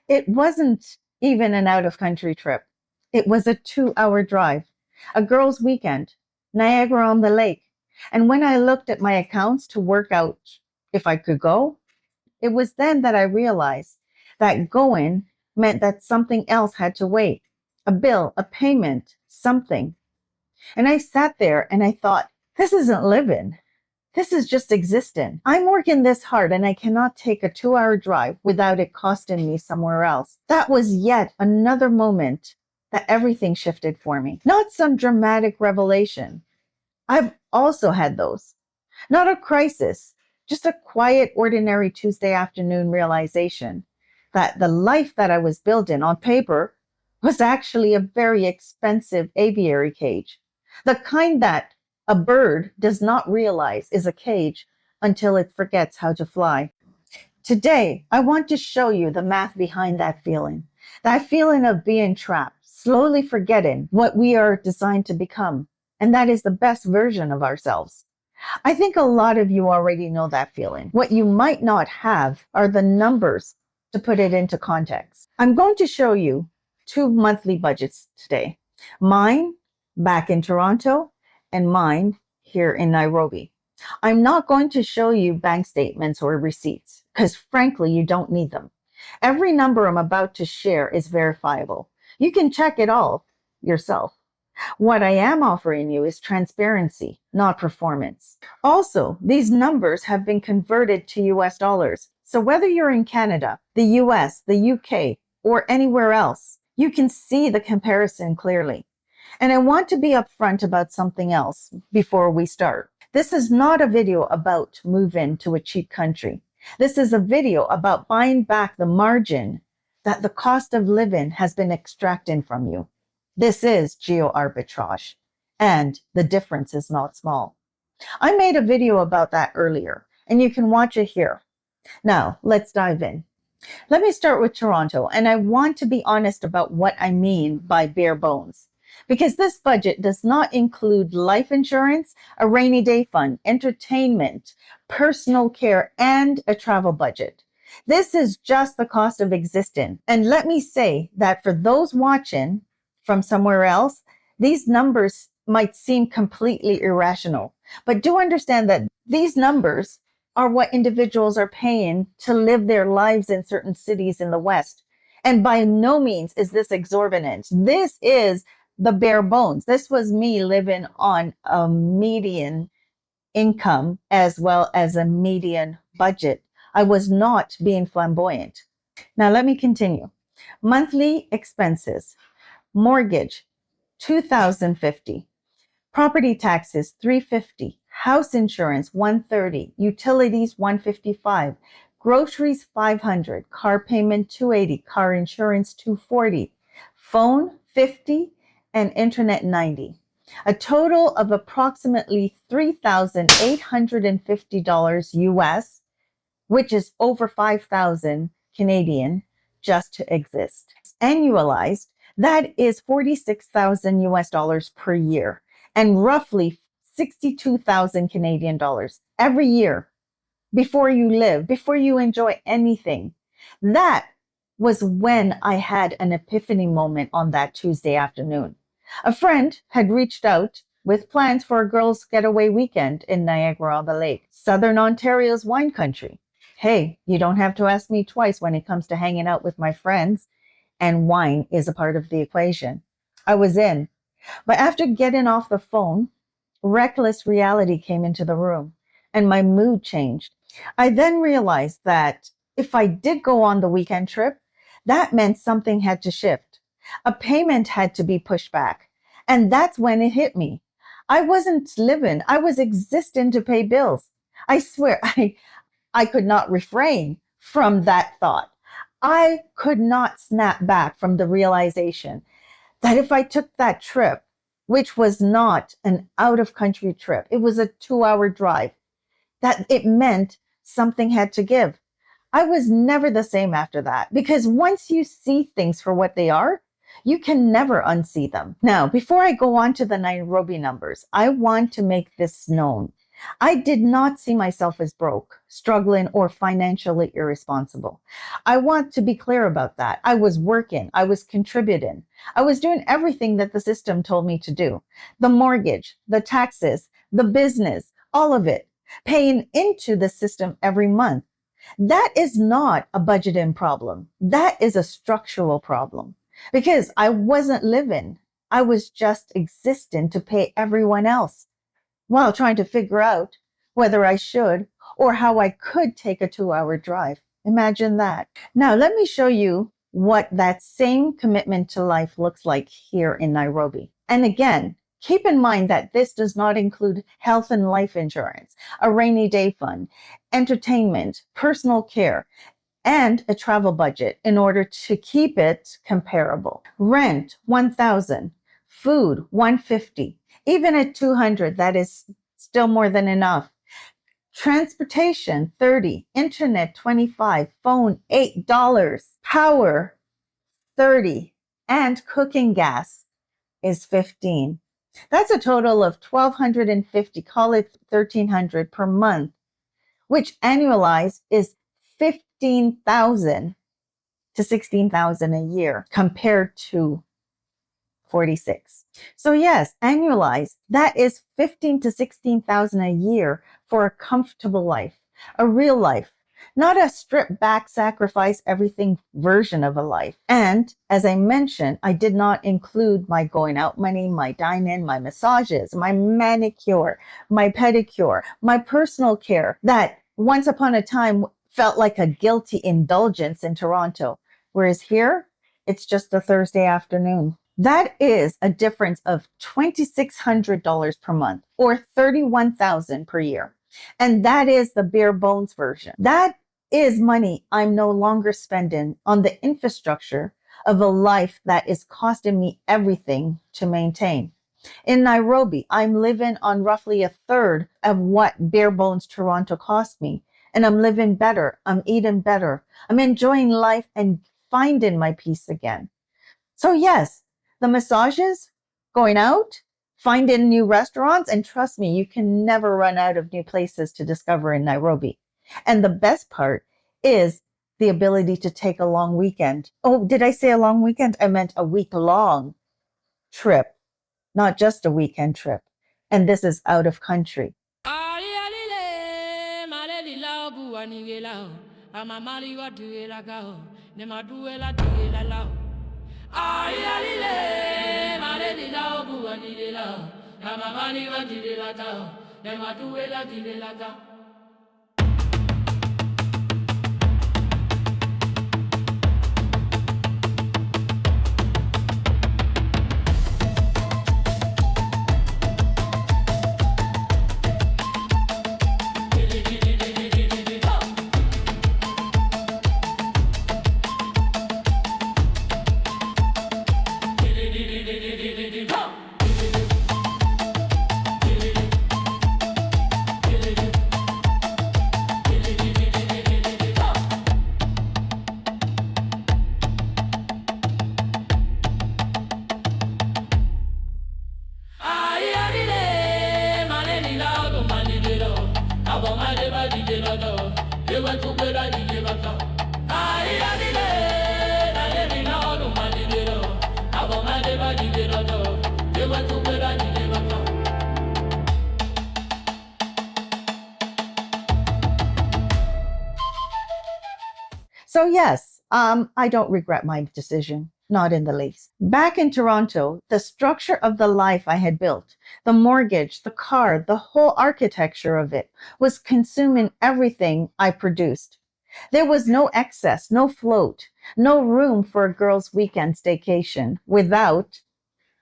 It wasn't even an out-of-country trip. It was a 2-hour drive, a girls' weekend, Niagara on the Lake. And when I looked at my accounts to work out if I could go, it was then that I realized that going meant that something else had to wait. A bill, a payment, something. And I sat there and I thought, this isn't living. This is just existing. I'm working this hard and I cannot take a 2-hour drive without it costing me somewhere else. That was yet another moment that everything shifted for me. Not some dramatic revelation. I've also had those. Not a crisis, just a quiet, ordinary Tuesday afternoon realization that the life that I was building on paper was actually a very expensive aviary cage. The kind that a bird does not realize is a cage until it forgets how to fly. Today, I want to show you the math behind that feeling of being trapped, slowly forgetting what we are designed to become, and that is the best version of ourselves. I think a lot of you already know that feeling. What you might not have are the numbers to put it into context. I'm going to show you 2 monthly budgets today. Mine back in Toronto and mine here in Nairobi. I'm not going to show you bank statements or receipts because frankly, you don't need them. Every number I'm about to share is verifiable. You can check it all yourself. What I am offering you is transparency, not performance. Also, these numbers have been converted to US dollars. So whether you're in Canada, the US, the UK, or anywhere else, you can see the comparison clearly. And I want to be upfront about something else before we start. This is not a video about moving to a cheap country. This is a video about buying back the margin that the cost of living has been extracting from you. This is geo-arbitrage, and the difference is not small. I made a video about that earlier, and you can watch it here. Now, let's dive in. Let me start with Toronto, and I want to be honest about what I mean by bare bones. Because this budget does not include life insurance, a rainy day fund, entertainment, personal care, and a travel budget. This is just the cost of existing. And let me say that for those watching from somewhere else, these numbers might seem completely irrational. But do understand that these numbers are what individuals are paying to live their lives in certain cities in the West. And by no means is this exorbitant. This is the bare bones. This was me living on a median income as well as a median budget. I was not being flamboyant. Now let me continue. Monthly expenses. Mortgage, $2,050. Property taxes, $350. House insurance, $130. Utilities, $155. Groceries, $500. Car payment, $280. Car insurance, $240. Phone, $50. And internet, $90. A total of approximately $3,850 US, which is over 5,000 Canadian, just to exist. Annualized, that is 46,000 US dollars per year and roughly 62,000 Canadian dollars every year before you live, before you enjoy anything. That was when I had an epiphany moment on that Tuesday afternoon. A friend had reached out with plans for a girls' getaway weekend in Niagara on the Lake, Southern Ontario's wine country. Hey, you don't have to ask me twice when it comes to hanging out with my friends, and wine is a part of the equation. I was in. But after getting off the phone, reckless reality came into the room, and my mood changed. I then realized that if I did go on the weekend trip, that meant something had to shift. A payment had to be pushed back. And that's when it hit me. I wasn't living. I was existing to pay bills. I swear, I could not refrain from that thought. I could not snap back from the realization that if I took that trip, which was not an out-of-country trip, it was a 2-hour drive, that it meant something had to give. I was never the same after that, because once you see things for what they are, you can never unsee them. Now, before I go on to the Nairobi numbers, I want to make this known I did not see myself as broke, struggling, or financially irresponsible. I want to be clear about that. I was working, I was contributing, I was doing everything that the system told me to do. The mortgage, the taxes, the business, all of it, paying into the system every month. That is not a budgeting problem. That is a structural problem because I wasn't living. I was just existing to pay everyone else while trying to figure out whether I should or how I could take a 2-hour drive. Imagine that. Now, let me show you what that same commitment to life looks like here in Nairobi. And again, keep in mind that this does not include health and life insurance, a rainy day fund, entertainment, personal care, and a travel budget in order to keep it comparable. Rent, 1,000, food, 150. Even at 200, that is still more than enough. Transportation, 30, internet, 25, phone, $8, power, 30, and cooking gas is 15. That's a total of 1,250, call it 1,300 per month, which annualized is 15,000 to 16,000 a year compared to 46. So yes, annualized, that is 15 to 16,000 a year for a comfortable life, a real life, not a stripped back, sacrifice everything version of a life. And as I mentioned, I did not include my going out money, my dine-in, my massages, my manicure, my pedicure, my personal care that once upon a time felt like a guilty indulgence in Toronto. Whereas here, it's just a Thursday afternoon. That is a difference of $2,600 per month or $31,000 per year. And that is the bare bones version. That is money I'm no longer spending on the infrastructure of a life that is costing me everything to maintain. In Nairobi, I'm living on roughly a third of what bare bones Toronto cost me. And I'm living better. I'm eating better. I'm enjoying life and finding my peace again. So yes, the massages, going out, finding new restaurants, and trust me, you can never run out of new places to discover in Nairobi. And the best part is the ability to take a long weekend. Oh, did I say a long weekend? I meant a week-long trip, not just a weekend trip. And this is out of country. So yes, I don't regret my decision, not in the least. Back in Toronto, the structure of the life I had built, the mortgage, the car, the whole architecture of it was consuming everything I produced. There was no excess, no float, no room for a girl's weekend staycation without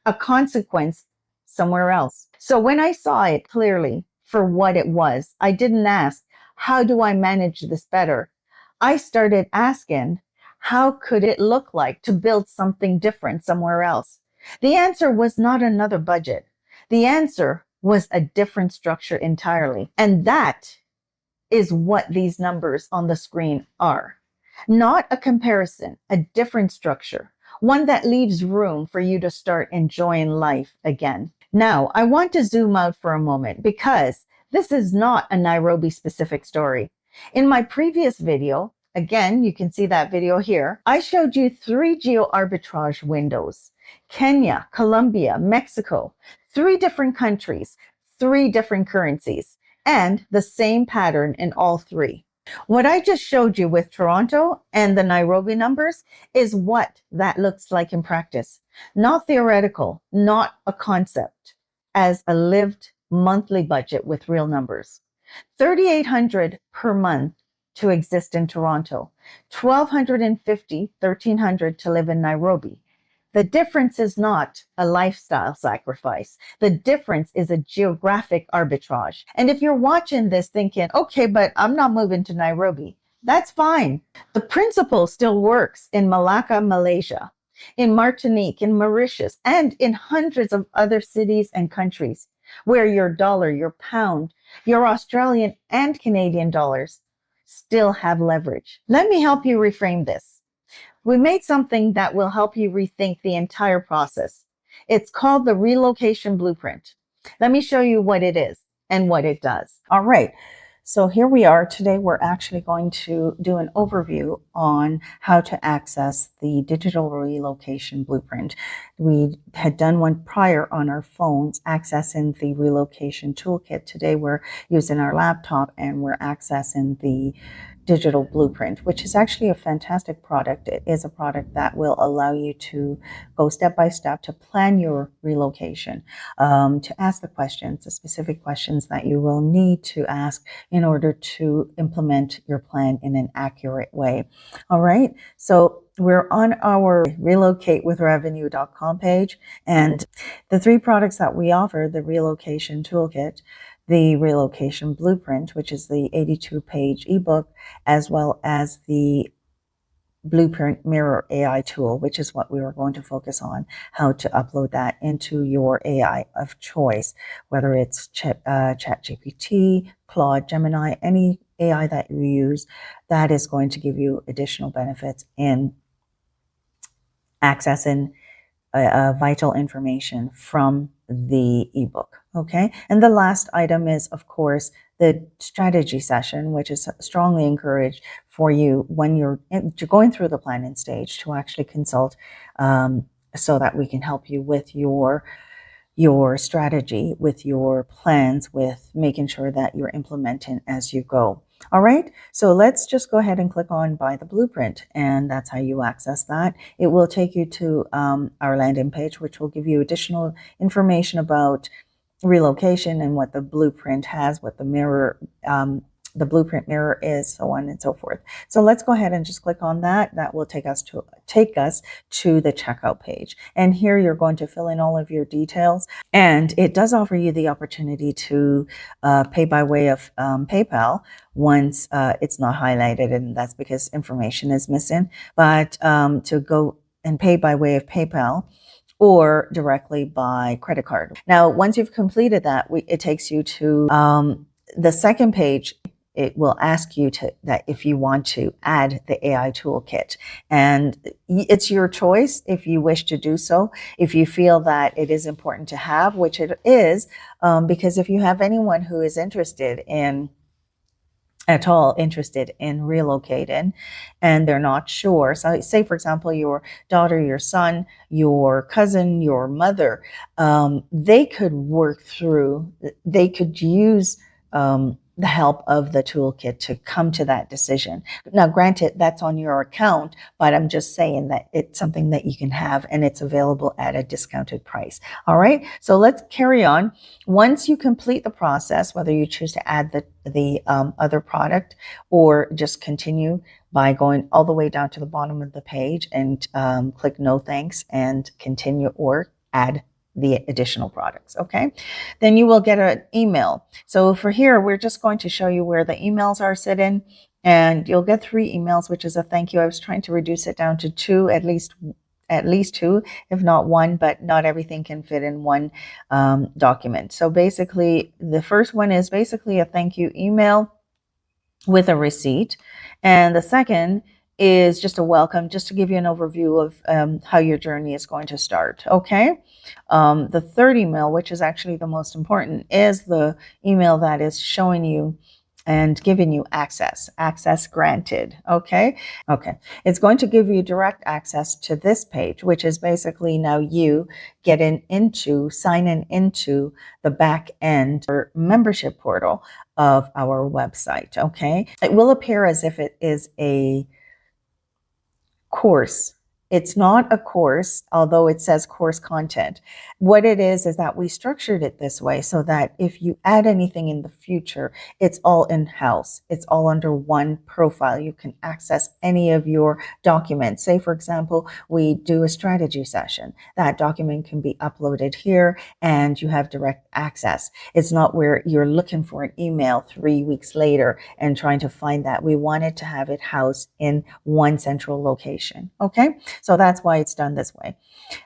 a consequence somewhere else. So when I saw it clearly for what it was, I didn't ask, how do I manage this better? I started asking, how could it look like to build something different somewhere else? The answer was not another budget. The answer was a different structure entirely. And that is what these numbers on the screen are. Not a comparison, a different structure, one that leaves room for you to start enjoying life again. Now, I want to zoom out for a moment because This is not a Nairobi specific story. In my previous video, again, you can see that video here, I showed you 3 geo-arbitrage windows: Kenya, Colombia, Mexico, 3 different countries, 3 different currencies, and the same pattern in all 3. What I just showed you with Toronto and the Nairobi numbers is what that looks like in practice. Not theoretical, not a concept, as a lived monthly budget with real numbers. $3,800 per month to exist in Toronto, $1,250, $1,300 to live in Nairobi. The difference is not a lifestyle sacrifice. The difference is a geographic arbitrage. And if you're watching this thinking, okay, but I'm not moving to Nairobi, that's fine. The principle still works in Malacca, Malaysia, in Martinique, in Mauritius, and in hundreds of other cities and countries where your dollar, your pound, your Australian and Canadian dollars still have leverage. Let me help you reframe this. We made something that will help you rethink the entire process. It's called the relocation blueprint. Let me show you what it is and what it does. All right. So here we are. Today we're actually going to do an overview on how to access the digital relocation blueprint. We had done one prior on our phones, accessing the relocation toolkit. Today we're using our laptop and we're accessing the digital blueprint, which is actually a fantastic product. It is a product that will allow you to go step by step to plan your relocation, to ask the questions, the specific questions that you will need to ask in order to implement your plan in an accurate way. All right, so we're on our relocatewithrevenue.com page, and the 3 products that we offer: the relocation toolkit, the relocation blueprint, which is the 82-page ebook, as well as the Blueprint Mirror AI tool, which is what we were going to focus on, how to upload that into your AI of choice, whether it's ChatGPT, Claude, Gemini, any AI that you use, that is going to give you additional benefits in accessing vital information from the ebook. Okay, and the last item is, of course, the strategy session, which is strongly encouraged for you when you're going through the planning stage to actually consult, so that we can help you with your strategy, with your plans, with making sure that you're implementing as you go. All right, so let's just go ahead and click on Buy the Blueprint, and that's how you access that. It will take you to our landing page, which will give you additional information about relocation and what the blueprint has, what the mirror, the blueprint mirror is, so on and so forth. So let's go ahead and just click on that. That will take us to the checkout page. And here you're going to fill in all of your details. And it does offer you the opportunity to pay by way of PayPal once it's not highlighted, and that's because information is missing. But to go and pay by way of PayPal or directly by credit card. Now, once you've completed that, it takes you to the second page. It will ask you that if you want to add the AI toolkit, and it's your choice if you wish to do so. If you feel that it is important to have, which it is, because if you have anyone who is at all interested in relocating and they're not sure. So say, for example, your daughter, your son, your cousin, your mother, they could use the help of the toolkit to come to that decision. Now, granted, that's on your account, but I'm just saying that it's something that you can have, and it's available at a discounted price. All right, so let's carry on. Once you complete the process, whether you choose to add the other product or just continue by going all the way down to the bottom of the page and click no thanks and continue, or add the additional products. Okay, then you will get an email. So for here, we're just going to show you where the emails are sitting, and you'll get 3 emails, which is a thank you. I was trying to reduce it down to 2, at least 2, if not 1, but not everything can fit in one document. So basically, the first one is basically a thank you email with a receipt, and the second is just a welcome, just to give you an overview of how your journey is going to start. Okay. The third email, which is actually the most important, is the email that is showing you and giving you access granted. Okay. It's going to give you direct access to this page, which is basically now you signing into the back end or membership portal of our website. Okay. It will appear as if it is a course. It's not a course, although it says course content. What it is that we structured it this way so that if you add anything in the future, it's all in-house. It's all under one profile. You can access any of your documents. Say, for example, we do a strategy session. That document can be uploaded here and you have direct access. It's not where you're looking for an email 3 weeks later and trying to find that. We wanted to have it housed in one central location. Okay. So that's why it's done this way.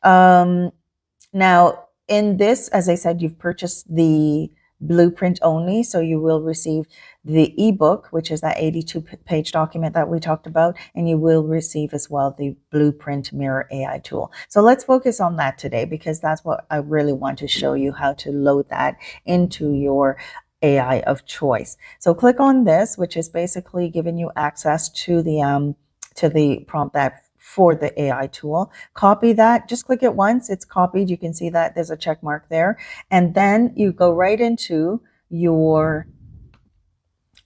Now, in this, as I said, you've purchased the blueprint only, so you will receive the ebook, which is that 82-page document that we talked about, and you will receive as well the blueprint mirror AI tool. So let's focus on that today, because that's what I really want to show you, how to load that into your AI of choice. So click on this, which is basically giving you access to the prompt that for the AI tool. Copy that, just click it once, it's copied. You can see that there's a check mark there. And then you go right into your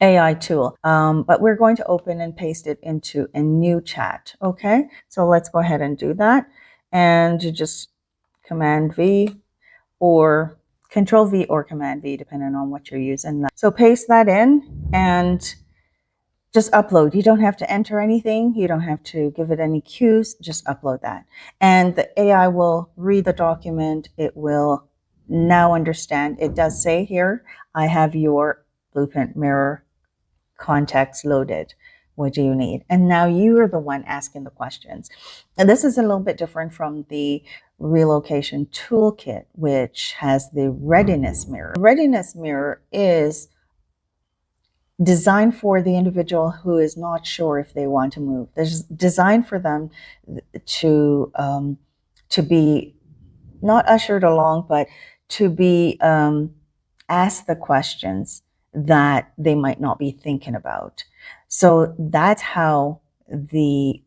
AI tool. But we're going to open and paste it into a new chat. Okay, so let's go ahead and do that. And you just Command V or Control V or Command V, depending on what you're using. So paste that in and just upload. You don't have to enter anything. You don't have to give it any cues. Just upload that. And the AI will read the document. It will now understand. It does say here, I have your blueprint mirror context loaded. What do you need? And now you are the one asking the questions. And this is a little bit different from the relocation toolkit, which has the readiness mirror. The readiness mirror is designed for the individual who is not sure if they want to move. There's designed for them to be not ushered along, but to be asked the questions that they might not be thinking about. So that's how the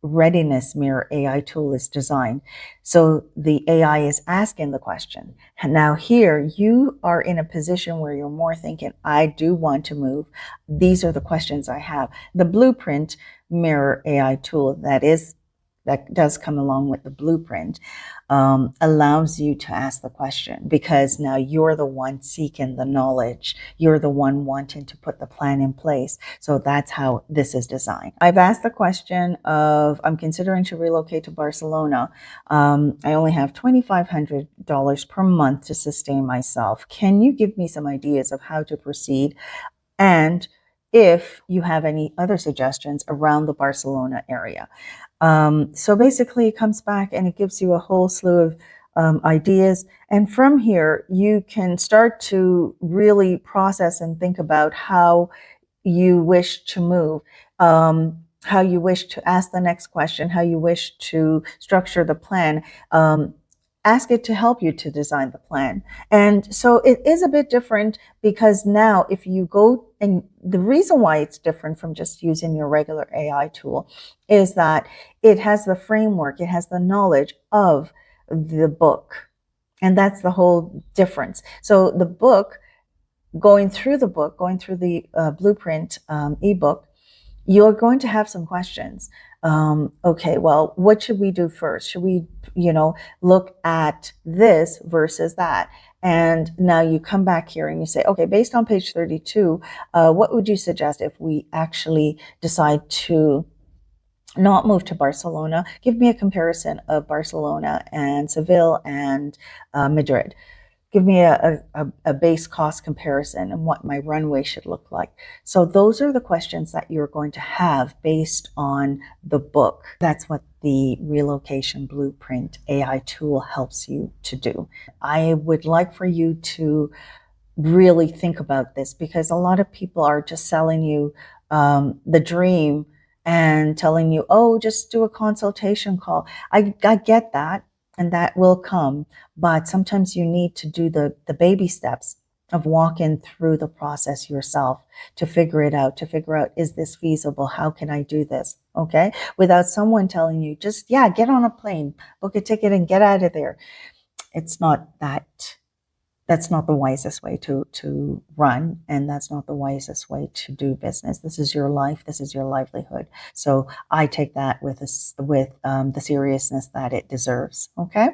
readiness mirror AI tool is designed. So the AI is asking the question. And now here you are in a position where you're more thinking, I do want to move. These are the questions I have. The blueprint mirror AI tool that does come along with the blueprint allows you to ask the question, because now you're the one seeking the knowledge. You're the one wanting to put the plan in place. So that's how this is designed. I've asked the question of, I'm considering to relocate to Barcelona. I only have $2,500 per month to sustain myself. Can you give me some ideas of how to proceed? And if you have any other suggestions around the Barcelona area. So basically it comes back and it gives you a whole slew of ideas. And from here, you can start to really process and think about how you wish to move, how you wish to ask the next question, how you wish to structure the plan. Ask it to help you to design the plan. And so it is a bit different, because now if you go, and the reason why it's different from just using your regular AI tool is that it has the framework, it has the knowledge of the book. And that's the whole difference. So the book, going through the blueprint ebook, you're going to have some questions. Okay, well, what should we do first? Should we, look at this versus that? And now you come back here and you say, okay, based on page 32, what would you suggest if we actually decide to not move to Barcelona? Give me a comparison of Barcelona and Seville and Madrid. Give me a base cost comparison and what my runway should look like. So those are the questions that you're going to have based on the book. That's what the relocation blueprint AI tool helps you to do. I would like for you to really think about this, because a lot of people are just selling you the dream and telling you, oh, just do a consultation call. I get that, and that will come. But sometimes you need to do the baby steps of walking through the process yourself to figure it out, to figure out, is this feasible? How can I do this? Okay. Without someone telling you, just, yeah, get on a plane, book a ticket and get out of there. It's not that. That's not the wisest way to run, and that's not the wisest way to do business. This is your life. This is your livelihood. So I take that with the seriousness that it deserves. Okay.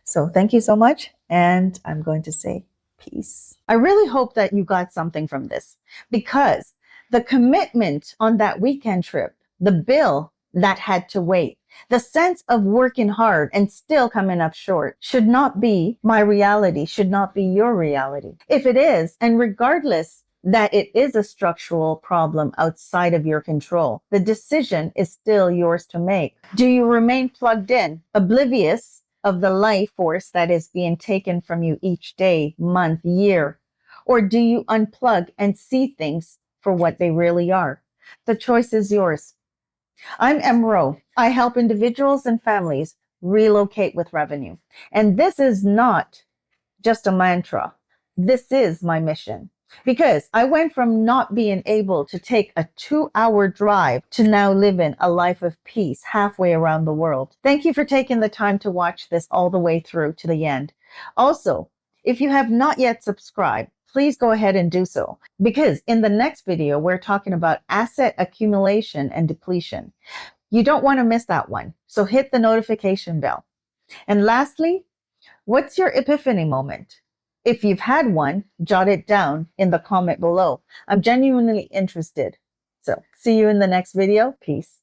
So thank you so much, and I'm going to say peace. I really hope that you got something from this, because the commitment on that weekend trip, the bill that had to wait, the sense of working hard and still coming up short should not be my reality, should not be your reality. If it is, and regardless that it is a structural problem outside of your control, the decision is still yours to make. Do you remain plugged in, oblivious of the life force that is being taken from you each day, month, year? Or do you unplug and see things for what they really are? The choice is yours. I'm Emro. I help individuals and families relocate with revenue. And this is not just a mantra. This is my mission. Because I went from not being able to take a 2-hour drive to now living a life of peace halfway around the world. Thank you for taking the time to watch this all the way through to the end. Also, if you have not yet subscribed, please go ahead and do so, because in the next video, we're talking about asset accumulation and depletion. You don't want to miss that one. So hit the notification bell. And lastly, what's your epiphany moment? If you've had one, jot it down in the comment below. I'm genuinely interested. So see you in the next video. Peace.